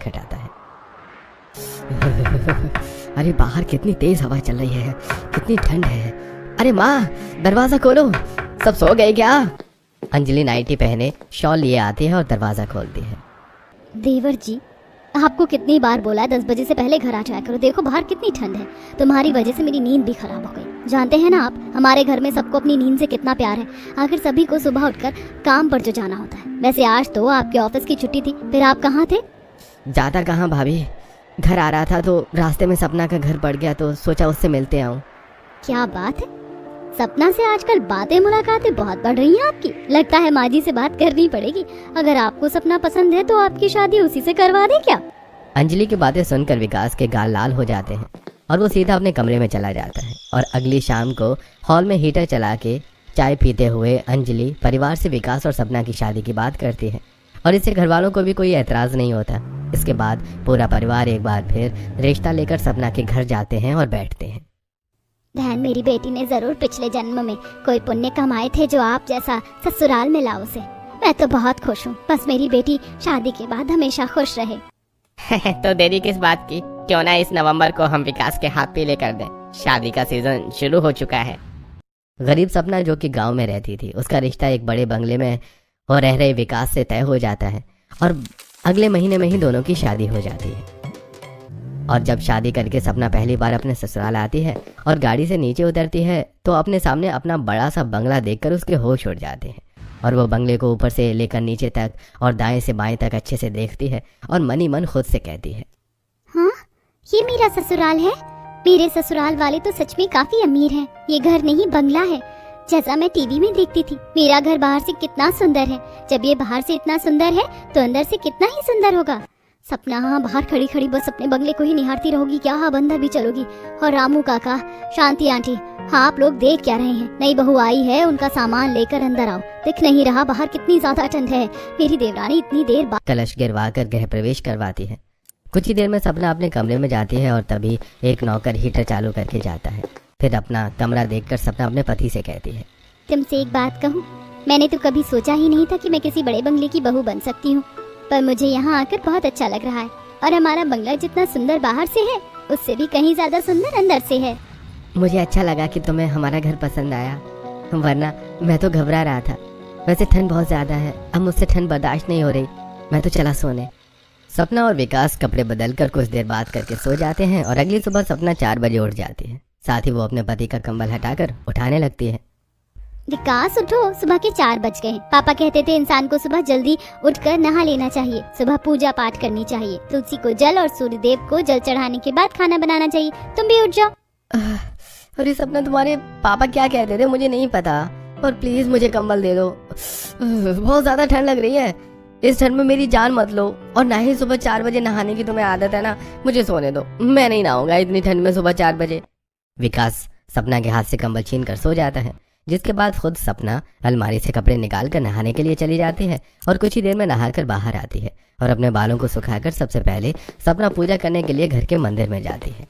खटखटाता है। अरे बाहर कितनी तेज हवा चल रही है, कितनी ठंड है। अरे माँ, दरवाजा खोलो, सब सो गए क्या? अंजलि नाइटी पहने शॉल लिए आती है और दरवाजा खोलती है। देवर जी, आपको कितनी बार बोला है 10 बजे से पहले घर आ जाया करो। देखो बाहर कितनी ठंड है, तुम्हारी वजह से मेरी नींद भी खराब हो गई। जानते हैं ना आप, हमारे घर में सबको अपनी नींद से कितना प्यार है। आखिर सभी को सुबह उठकर काम पर जो जाना होता है। वैसे आज तो आपके ऑफिस की छुट्टी थी, फिर आप कहाँ थे? जाता कहाँ भाभी, घर आ रहा था तो रास्ते में सपना का घर पड़ गया तो सोचा उससे मिलते आऊँ। क्या बात है, सपना से आजकल बातें मुलाकातें बहुत बढ़ रही हैं आपकी। लगता है माँ जी से बात करनी पड़ेगी। अगर आपको सपना पसंद है तो आपकी शादी उसी से करवा दें क्या? अंजलि की बातें सुनकर विकास के गाल लाल हो जाते हैं और वो सीधा अपने कमरे में चला जाता है। और अगली शाम को हॉल में हीटर चला के चाय पीते हुए अंजलि परिवार से विकास और सपना की शादी की बात करती है और इससे घर वालों को भी कोई एतराज़ नहीं होता। इसके बाद पूरा परिवार एक बार फिर रिश्ता लेकर सपना के घर जाते हैं और बैठते हैं। बहन, मेरी बेटी ने जरूर पिछले जन्म में कोई पुण्य कमाए थे जो आप जैसा ससुराल में लाओ उसे। मैं तो बहुत खुश हूँ, बस मेरी बेटी शादी के बाद हमेशा खुश रहे। तो देरी किस बात की, क्यों ना इस नवंबर को हम विकास के हाथ पीले कर दें। शादी का सीजन शुरू हो चुका है। गरीब सपना जो कि गांव में रहती थी, उसका रिश्ता एक बड़े बंगले में और रह रहे विकास से तय हो जाता है और अगले महीने में ही दोनों की शादी हो जाती है। और जब शादी करके सपना पहली बार अपने ससुराल आती है और गाड़ी से नीचे उतरती है तो अपने सामने अपना बड़ा सा बंगला देखकर उसके होश उड़ जाते हैं और वो बंगले को ऊपर से लेकर नीचे तक और दाएं से बाएं तक अच्छे से देखती है और मन ही मन खुद से कहती है, हाँ, ये मेरा ससुराल है। मेरे ससुराल वाले तो सच में काफी अमीर हैं। ये घर नहीं बंगला है, जैसा मैं टीवी में देखती थी। मेरा घर बाहर से कितना सुंदर है, जब ये बाहर से इतना सुंदर है तो अंदर से कितना ही सुंदर होगा। सपना हाँ बाहर खड़ी खड़ी बस अपने बंगले को ही निहारती रहोगी क्या? हाँ, अंदर भी चलोगी? और रामू काका, शांति आंटी, हाँ आप लोग देख क्या रहे हैं? नई बहू आई है, उनका सामान लेकर अंदर आओ। दिख नहीं रहा बाहर कितनी ज्यादा ठंड है? मेरी देवरानी इतनी देर बाद कलश गिरवा कर गृह प्रवेश करवाती है। कुछ ही देर में सपना अपने कमरे में जाती है और तभी एक नौकर हीटर चालू करके जाता है। फिर अपना कमरा देखकर सपना अपने पति से कहती है, तुमसे एक बात कहूँ, मैंने तो कभी सोचा ही नहीं था कि मैं किसी बड़े बंगले की बहू बन सकती हूँ, पर मुझे यहाँ आकर बहुत अच्छा लग रहा है। और हमारा बंगला जितना सुंदर बाहर से है उससे भी कहीं ज्यादा सुंदर अंदर से है। मुझे अच्छा लगा कि तुम्हें हमारा घर पसंद आया, वरना मैं तो घबरा रहा था। वैसे ठंड बहुत ज्यादा है, अब मुझसे ठंड बर्दाश्त नहीं हो रही, मैं तो चला सोने। सपना और विकास कपड़े बदलकर कुछ देर बात करके सो जाते हैं और अगली सुबह सपना 4 बजे उठ जाती है। साथ ही वो अपने पति का कंबल हटाकर उठाने लगती है। विकास उठो, सुबह के 4 बज गए हैं। पापा कहते थे इंसान को सुबह जल्दी उठकर नहा लेना चाहिए, सुबह पूजा पाठ करनी चाहिए, तुलसी को जल और सूर्य देव को जल चढ़ाने के बाद खाना बनाना चाहिए। तुम भी उठ जाओ। अरे सपना, तुम्हारे पापा क्या कहते थे मुझे नहीं पता, और प्लीज मुझे कंबल दे दो, बहुत ज्यादा ठंड लग रही है। इस ठंड में मेरी जान मत लो, और ना ही सुबह 4 बजे नहाने की तुम्हें आदत है ना, मुझे सोने दो, मैं नहीं नहाऊंगा इतनी ठंड में सुबह 4 बजे। विकास सपना के हाथ से कंबल छीन कर सो जाता है, जिसके बाद खुद सपना अलमारी से कपड़े निकालकर नहाने के लिए चली जाती है और कुछ ही देर में नहाकर बाहर आती है और अपने बालों को सुखाकर सबसे पहले सपना पूजा करने के लिए घर के मंदिर में जाती है।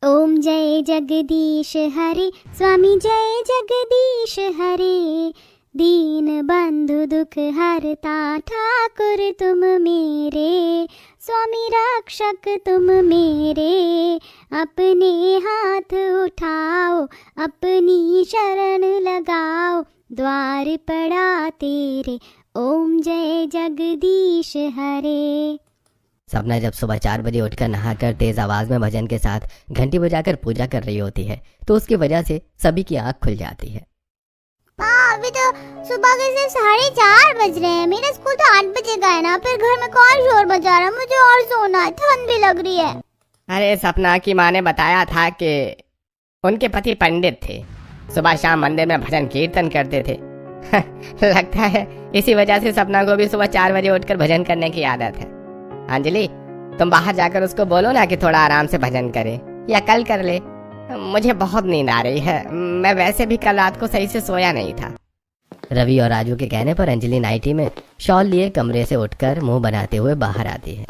ओम जय जगदीश हरे, स्वामी जय जगदीश हरे, दीन बंधु दुख हरता ठाकुर तुम मेरे, स्वामी रक्षक तुम मेरे, अपने हाथ उठाओ अपनी शरण लगाओ, द्वार पड़ा तेरे, ओम जय जगदीश हरे। सपना जब सुबह 4 बजे उठकर नहाकर तेज आवाज में भजन के साथ घंटी बजाकर पूजा कर रही होती है तो उसकी वजह से सभी की आंख खुल जाती है। अभी तो सुबह के सिर्फ 4:30 बज रहे हैं। मेरा स्कूल तो 8 बजे का है ना, फिर घर में कौन शोर बजा रहा है? मुझे और सोना है, ठंड भी लग रही है। अरे सपना की माँ ने बताया था कि उनके पति पंडित थे, सुबह शाम मंदिर में भजन कीर्तन करते थे। लगता है इसी वजह से सपना को भी सुबह 4 बजे उठकर भजन करने की आदत है। अंजलि, तुम बाहर जाकर उसको बोलो ना कि थोड़ा आराम से भजन करे, या कल कर ले। मुझे बहुत नींद आ रही है, मैं वैसे भी कल रात को सही से सोया नहीं था। रवि और राजू के कहने पर अंजलि नाइटी में शॉल लिए कमरे से उठकर मुंह बनाते हुए बाहर आती है।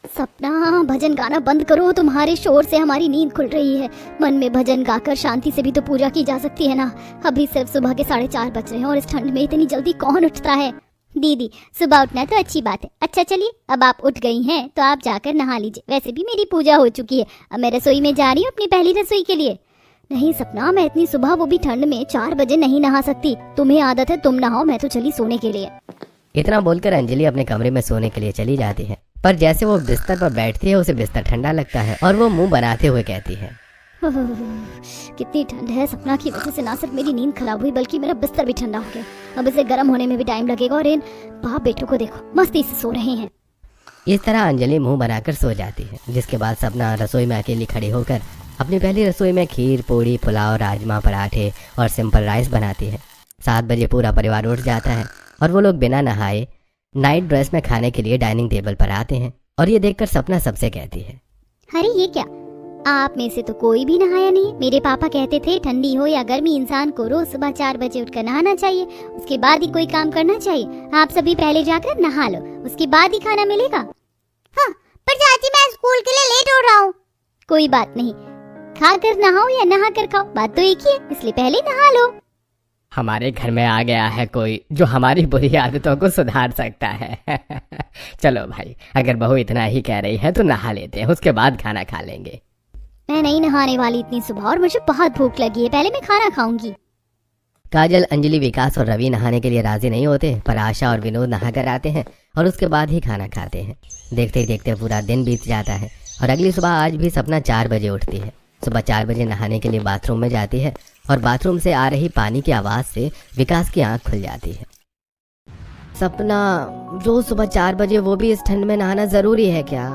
सपना, भजन गाना बंद करो, तुम्हारे शोर से हमारी नींद खुल रही है। मन में भजन गाकर शांति से भी तो पूजा की जा सकती है ना। अभी सिर्फ सुबह के 4:30 बज रहे हैं और इस ठंड में इतनी जल्दी कौन उठता है? दीदी, सुबह उठना तो अच्छी बात है। अच्छा चलिए, अब आप उठ गई हैं तो आप जाकर नहा लीजिए। वैसे भी मेरी पूजा हो चुकी है, अब मैं रसोई में जा रही हूँ अपनी पहली रसोई के लिए। नहीं सपना, मैं इतनी सुबह, वो भी ठंड में 4 बजे नहीं नहा सकती। तुम्हें आदत है, तुम नहाओ, मैं तो चली सोने के लिए। इतना बोलकर अंजलि अपने कमरे में सोने के लिए चली जाती है, पर जैसे वो बिस्तर पर बैठती है उसे बिस्तर ठंडा लगता है और वो मुंह बनाते हुए कहती है, कितनी ठंड है। सपना की वजह से ना सिर्फ मेरी नींद खराब हुई बल्कि मेरा बिस्तर भी ठंडा हो गया। अब इसे गर्म होने में भी टाइम लगेगा। और इन बाप बेटों को देखो, मस्ती से सो रहे हैं। इस तरह अंजलि मुंह बनाकर सो जाती है, जिसके बाद सपना रसोई में अकेली खड़ी होकर अपनी पहली रसोई में खीर, पूड़ी, पुलाव, राजमा, पराठे और सिंपल राइस बनाती है। 7 बजे पूरा परिवार उठ जाता है और वो लोग बिना नहाए नाइट ड्रेस में खाने के लिए डाइनिंग टेबल पर आते हैं। और ये देखकर सपना सबसे कहती है, अरे ये क्या, आप में से तो कोई भी नहाया नहीं। मेरे पापा कहते थे ठंडी हो या गर्मी, इंसान को रोज सुबह 4 बजे उठकर नहाना चाहिए, उसके बाद ही कोई काम करना चाहिए। आप सभी पहले जाकर नहा लो, उसके बाद ही खाना मिलेगा। हाँ, पर चाची मैं स्कूल के लिए लेट हो रहा हूँ। कोई बात नहीं, खा कर नहाओ या नहा कर खाओ, बात तो एक ही है, इसलिए पहले नहा लो। हमारे घर में आ गया है कोई जो हमारी बुरी आदतों को सुधार सकता है। चलो भाई, अगर बहू इतना ही कह रही है तो नहा लेते हैं, उसके बाद खाना खा लेंगे। मैं नहीं नहाने वाली इतनी सुबह, और मुझे बहुत भूख लगी है, पहले मैं खाना खाऊंगी। काजल, अंजलि, विकास और रवि नहाने के लिए राजी नहीं होते, पर आशा और विनोद नहा कर आते हैं और उसके बाद ही खाना खाते हैं। देखते ही देखते पूरा दिन बीत जाता है और अगली सुबह आज भी सपना 4 बजे उठती है। सुबह 4 बजे नहाने के लिए बाथरूम में जाती है और बाथरूम से आ रही पानी की आवाज़ से विकास की आंख खुल जाती है। सपना, रोज सुबह 4 बजे, वो भी इस ठंड में नहाना जरूरी है क्या?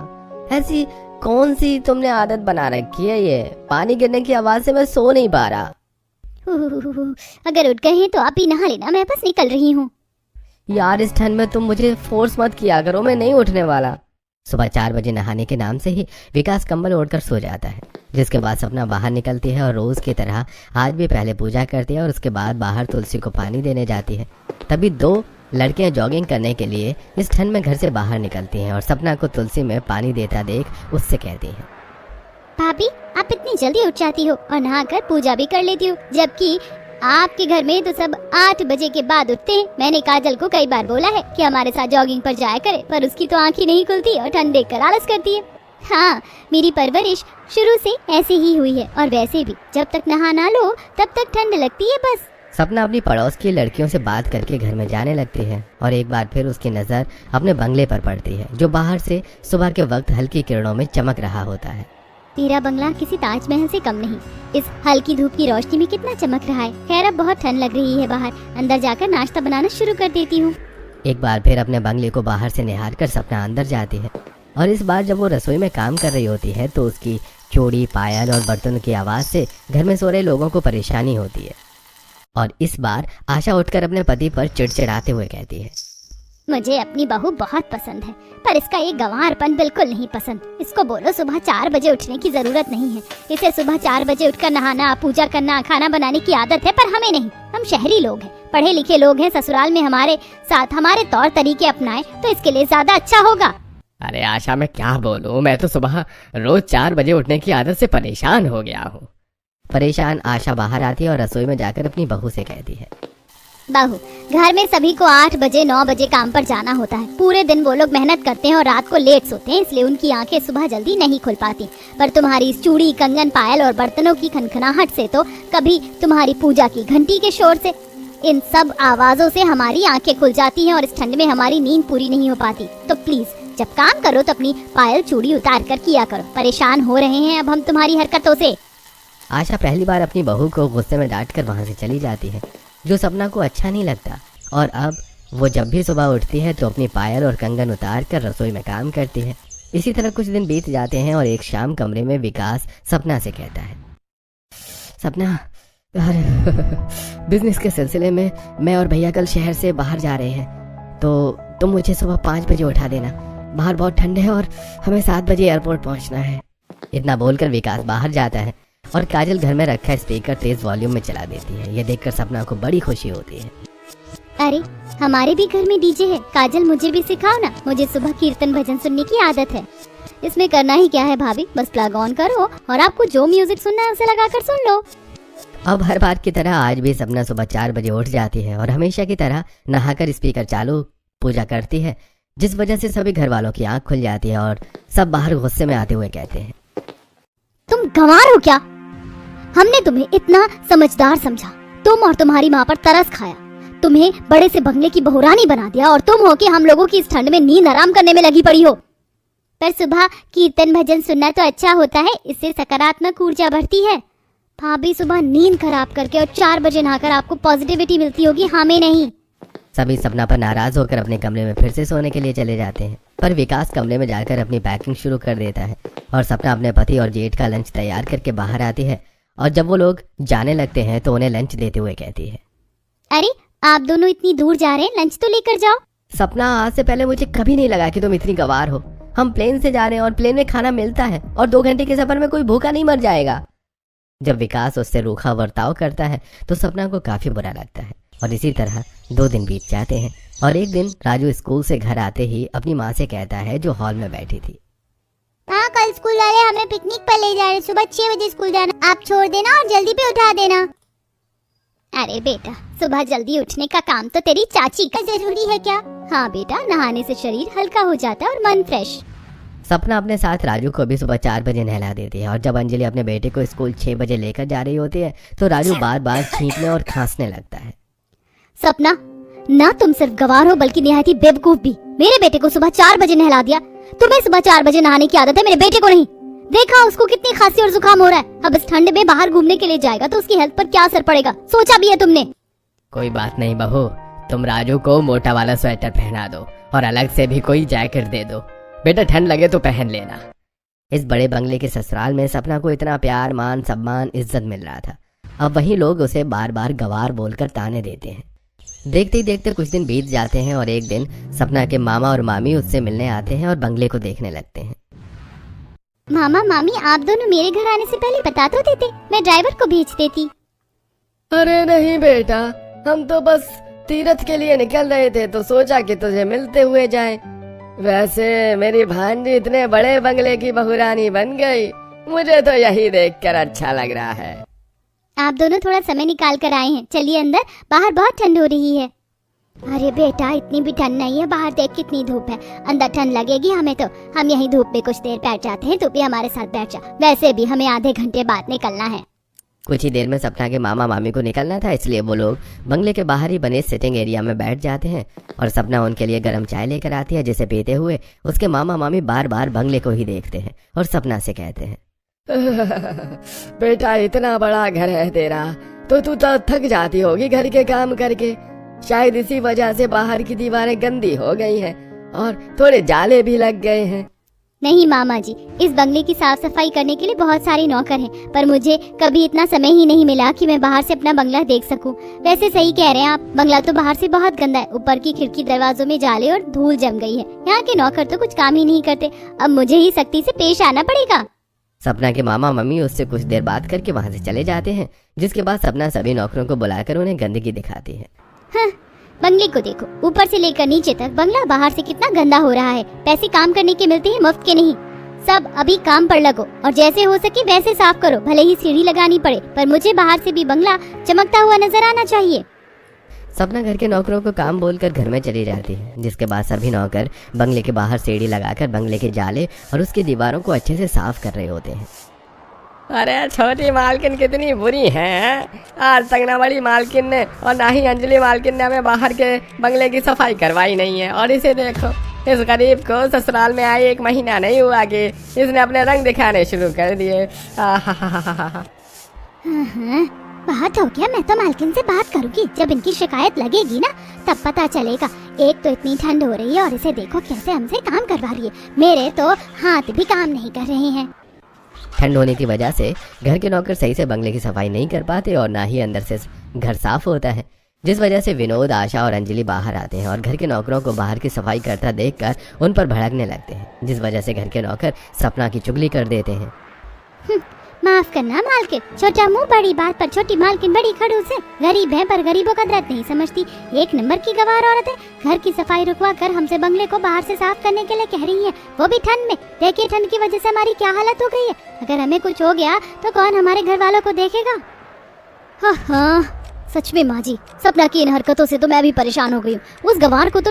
ऐसी कौन सी तुमने आदत बना रखी है? ये पानी गिरने की आवाज़ से मैं सो नहीं पा रहा। अगर उठ गए हैं तो आप ही नहा लेना, मैं बस निकल रही हूँ। यार, इस ठंड में तुम मुझे फोर्स मत किया करो, मैं नहीं उठने वाला। सुबह 4 बजे नहाने के नाम से ही विकास कंबल ओढ़कर सो जाता है, जिसके बाद सपना बाहर निकलती है और रोज की तरह आज भी पहले पूजा करती है और उसके बाद बाहर तुलसी को पानी देने जाती है। तभी 2 लड़कियां जॉगिंग करने के लिए इस ठंड में घर से बाहर निकलती हैं और सपना को तुलसी में पानी देता देख उससे कहती हैं, भाभी, आप इतनी जल्दी उठ जाती हो और नहाकर पूजा भी कर लेती हो, जबकि आपके घर में तो सब 8 बजे के बाद उठते हैं। मैंने काजल को कई बार बोला है कि हमारे साथ जॉगिंग पर जाया करे, पर उसकी तो आंख ही नहीं खुलती और ठंड देखकर आलस करती है। हाँ, मेरी परवरिश शुरू से ऐसी ही हुई है, और वैसे भी जब तक नहा ना लो तब तक ठंड लगती है बस। सपना अपनी पड़ोस की लड़कियों से बात करके घर में जाने लगती है और एक बार फिर उसकी नज़र अपने बंगले पर पड़ती है, जो बाहर से सुबह के वक्त हल्की किरणों में चमक रहा होता है। मेरा बंगला किसी ताजमहल से कम नहीं, इस हल्की धूप की रोशनी में कितना चमक रहा है। खैर, अब बहुत ठंड लग रही है बाहर, अंदर जाकर नाश्ता बनाना शुरू कर देती हूँ। एक बार फिर अपने बंगले को बाहर से निहार कर सपना अंदर जाती है और इस बार जब वो रसोई में काम कर रही होती है तो उसकी चूड़ी, पायल और बर्तनों की आवाज़ से घर में सो रहे लोगों को परेशानी होती है। और इस बार आशा उठकर अपने पति पर चिड़चिड़ाते हुए कहती है, मुझे अपनी बहू बहुत पसंद है, पर इसका ये गंवारपन बिल्कुल नहीं पसंद। इसको बोलो सुबह 4 बजे उठने की जरूरत नहीं है। इसे सुबह 4 बजे उठकर नहाना, पूजा करना, खाना बनाने की आदत है, पर हमें नहीं। हम शहरी लोग हैं, पढ़े लिखे लोग हैं, ससुराल में हमारे साथ हमारे तौर तरीके अपनाए तो इसके लिए ज्यादा अच्छा होगा। अरे आशा, मैं क्या बोलूं, मैं तो सुबह रोज 4 बजे उठने की आदत से परेशान हो गया हूँ। परेशान आशा बाहर आती है और रसोई में जाकर अपनी बहू से कहती है, बहू, घर में सभी को 8 बजे 9 बजे काम पर जाना होता है। पूरे दिन वो लोग मेहनत करते हैं और रात को लेट सोते हैं, इसलिए उनकी आंखें सुबह जल्दी नहीं खुल पाती। पर तुम्हारी इस चूड़ी, कंगन, पायल और बर्तनों की खनखनाहट से तो, कभी तुम्हारी पूजा की घंटी के शोर से, इन सब आवाजों से हमारी आंखें खुल जाती हैं और इस ठंड में हमारी नींद पूरी नहीं हो पाती। तो प्लीज, जब काम करो तो अपनी पायल चूड़ी उतार कर किया करो। परेशान हो रहे हैं अब हम तुम्हारी हरकतों से। आशा पहली बार अपनी बहू को गुस्से में डांट कर वहाँ से चली जाती है, जो सपना को अच्छा नहीं लगता। और अब वो जब भी सुबह उठती है तो अपनी पायल और कंगन उतार कर रसोई में काम करती है। इसी तरह कुछ दिन बीत जाते हैं और एक शाम कमरे में विकास सपना से कहता है, सपना, बिजनेस के सिलसिले में मैं और भैया कल शहर से बाहर जा रहे हैं, तो तुम मुझे सुबह 5 बजे उठा देना। बाहर बहुत ठंड है और हमें 7 बजे एयरपोर्ट पहुंचना है। इतना बोलकर विकास बाहर जाता है और काजल घर में रखा स्पीकर तेज वॉल्यूम में चला देती है। यह देखकर सपना को बड़ी खुशी होती है। अरे, हमारे भी घर में डीजे है। काजल, मुझे भी सिखाओ ना, मुझे सुबह कीर्तन भजन सुनने की आदत है। इसमें करना ही क्या है भाभी, बस प्लग ऑन करो और आपको जो म्यूजिक सुनना है उसे लगाकर सुन लो। अब हर बार की तरह आज भी सपना सुबह 4 बजे उठ जाती है और हमेशा की तरह नहाकर स्पीकर चालू पूजा करती है, जिस वजह से सभी घर वालों की आंख खुल जाती है और सब बाहर गुस्से में आते हुए कहते हैं, तुम गंवार हो क्या? हमने तुम्हें इतना समझदार समझा, तुम और तुम्हारी माँ पर तरस खाया, तुम्हें बड़े से बंगले की बहुरानी बना दिया और तुम हो कि हम लोगों की इस ठंड में नींद आराम करने में लगी पड़ी हो। पर सुबह कीर्तन भजन सुनना तो अच्छा होता है, इससे सकारात्मक ऊर्जा बढ़ती है। भाभी सुबह नींद खराब करके और 4 बजे नहाकर आपको पॉजिटिविटी मिलती होगी, हमें नहीं। सभी सपना पर नाराज होकर अपने कमरे में फिर से सोने के लिए चले जाते हैं। पर विकास कमरे में जाकर अपनी पैकिंग शुरू कर देता है और सपना अपने पति और जेठ का लंच तैयार करके बाहर आती है और जब वो लोग जाने लगते हैं तो उन्हें लंच देते हुए कहती है, अरे आप दोनों इतनी दूर जा रहे हैं, लंच तो लेकर जाओ। सपना, आज से पहले मुझे कभी नहीं लगा कि तुम इतनी गवार हो। हम प्लेन से जा रहे हैं और प्लेन में खाना मिलता है और 2 घंटे के सफर में कोई भूखा नहीं मर जाएगा। जब विकास उससे रूखा बर्ताव करता है तो सपना को काफी बुरा लगता है और इसी तरह 2 दिन बीत जाते हैं और एक दिन राजू स्कूल से घर आते ही अपनी माँ से कहता है, जो हॉल में बैठी थी, हाँ कल स्कूल वाले हमें पिकनिक पर ले जा रहे, सुबह 6 बजे स्कूल जाना, आप छोड़ देना और जल्दी पे उठा देना। अरे बेटा, सुबह जल्दी उठने का काम तो तेरी चाची का जरूरी है क्या? हाँ बेटा, नहाने से शरीर हल्का हो जाता है और मन फ्रेश। सपना अपने साथ राजू को भी सुबह 4 बजे नहला देती है और जब अंजलि अपने बेटे को स्कूल 6 बजे लेकर जा रही होती है तो राजू बार बार छींकने और खांसने लगता है। सपना, ना तुम सिर्फ गवार हो बल्कि निहायत ही बेवकूफ भी। मेरे बेटे को सुबह 4 बजे नहला दिया। तुम्हें सुबह 4 बजे नहाने की आदत है, मेरे बेटे को नहीं। देखा उसको कितनी खांसी और जुकाम हो रहा है। अब इस ठंड में बाहर घूमने के लिए जाएगा तो उसकी हेल्थ पर क्या असर पड़ेगा, सोचा भी है तुमने? कोई बात नहीं बहू, तुम राजू को मोटा वाला स्वेटर पहना दो और अलग से भी कोई जैकेट दे दो, बेटा ठंड लगे तो पहन लेना। इस बड़े बंगले के ससुराल में सपना को इतना प्यार, मान, सम्मान, इज्जत मिल रहा था। अब वही लोग उसे बार बार गवार बोलकर ताने देते हैं। देखते ही देखते कुछ दिन बीत जाते हैं और एक दिन सपना के मामा और मामी उससे मिलने आते हैं और बंगले को देखने लगते हैं। मामा मामी, आप दोनों मेरे घर आने से पहले बता तो देते, मैं ड्राइवर को भेज देती। अरे नहीं बेटा, हम तो बस तीर्थ के लिए निकल रहे थे तो सोचा कि तुझे मिलते हुए जाएं। वैसे मेरी भांजी इतने बड़े बंगले की बहुरानी बन गई, मुझे तो यही देखकर अच्छा लग रहा है। आप दोनों थोड़ा समय निकाल कर आए हैं, चलिए अंदर, बाहर बहुत ठंड हो रही है। अरे बेटा, इतनी भी ठंड नहीं है, बाहर देख कितनी धूप है, अंदर ठंड लगेगी हमें तो। हम यहीं धूप में कुछ देर बैठ जाते हैं, तू भी हमारे साथ बैठ जा, वैसे भी हमें आधे घंटे बाद निकलना है। कुछ ही देर में सपना के मामा मामी को निकलना था, इसलिए वो लोग बंगले के बाहर ही बने सिटिंग एरिया में बैठ जाते हैं और सपना उनके लिए गर्म चाय लेकर आती है, जिसे पीते हुए उसके मामा मामी बार बार बंगले को ही देखते हैं और सपना से कहते हैं, बेटा इतना बड़ा घर है तेरा, तो तू तो थक जाती होगी घर के काम करके। शायद इसी वजह से बाहर की दीवारें गंदी हो गई हैं और थोड़े जाले भी लग गए हैं। नहीं मामा जी, इस बंगले की साफ सफाई करने के लिए बहुत सारे नौकर हैं, पर मुझे कभी इतना समय ही नहीं मिला कि मैं बाहर से अपना बंगला देख सकूं। वैसे सही कह रहे हैं आप, बंगला तो बाहर से बहुत गंदा है, ऊपर की खिड़की दरवाजों में जाले और धूल जम गई है। यहाँ के नौकर तो कुछ काम ही नहीं करते, अब मुझे ही सख्ती से पेश आना पड़ेगा। सपना के मामा मम्मी उससे कुछ देर बात करके वहाँ से चले जाते हैं, जिसके बाद सपना सभी नौकरों को बुलाकर उन्हें गंदगी दिखाती है। हाँ, बंगले को देखो, ऊपर से लेकर नीचे तक बंगला बाहर से कितना गंदा हो रहा है। पैसे काम करने के मिलते हैं, मुफ्त के नहीं। सब अभी काम पर लगो और जैसे हो सके वैसे साफ करो, भले ही सीढ़ी लगानी पड़े, पर मुझे बाहर से भी बंगला चमकता हुआ नजर आना चाहिए। सपना घर के नौकरों को काम बोलकर घर में चली जाती है, जिसके बाद सभी नौकर बंगले के बाहर सीढ़ी लगाकर बंगले के जाले और उसकी दीवारों को अच्छे से साफ कर रहे होते हैं। अरे छोटी मालकिन कितनी बुरी है, आज तक ना बड़ी मालकिन ने और ना ही अंजलि मालकिन ने हमें बाहर के बंगले की सफाई करवाई नहीं है। और इसे देखो, इस गरीब को ससुराल में आए 1 महीना नहीं हुआ कि इसने अपने रंग दिखाने शुरू कर दिए। बात हो गया, मैं तो मालकिन से बात करूंगी। जब इनकी शिकायत लगेगी ना तब पता चलेगा। एक तो इतनी ठंड हो रही है और इसे देखो कैसे हमसे काम करवा रही है, मेरे तो हाथ भी काम नहीं कर रहे हैं। ठंड होने की वजह से घर के नौकर सही से बंगले की सफाई नहीं कर पाते और ना ही अंदर से घर साफ होता है, जिस वजह से विनोद, आशा और अंजलि बाहर आते हैं और घर के नौकरों को बाहर की सफाई करता देखकर उन पर भड़कने लगते हैं, जिस वजह से घर के नौकर सपना की चुगली कर देते हैं। माफ करना मालकिन, छोटा मुंह बड़ी बात पर छोटी मालकिन बड़ी खड़ूस है। गरीब है पर गरीबों का दर्द नहीं समझती। 1 नंबर की गवार औरत है, घर की सफाई रुकवा कर हमसे बंगले को बाहर से साफ करने के लिए कह रही है, वो भी ठंड में। देखिए ठंड की वजह से हमारी क्या हालत हो गई है। अगर हमें कुछ हो गया तो कौन हमारे घर वालों को देखेगा। हाँ, सच में माँ जी, सपना की इन हरकतों से तो मैं भी परेशान हो गई हूँ। उस गवार को तो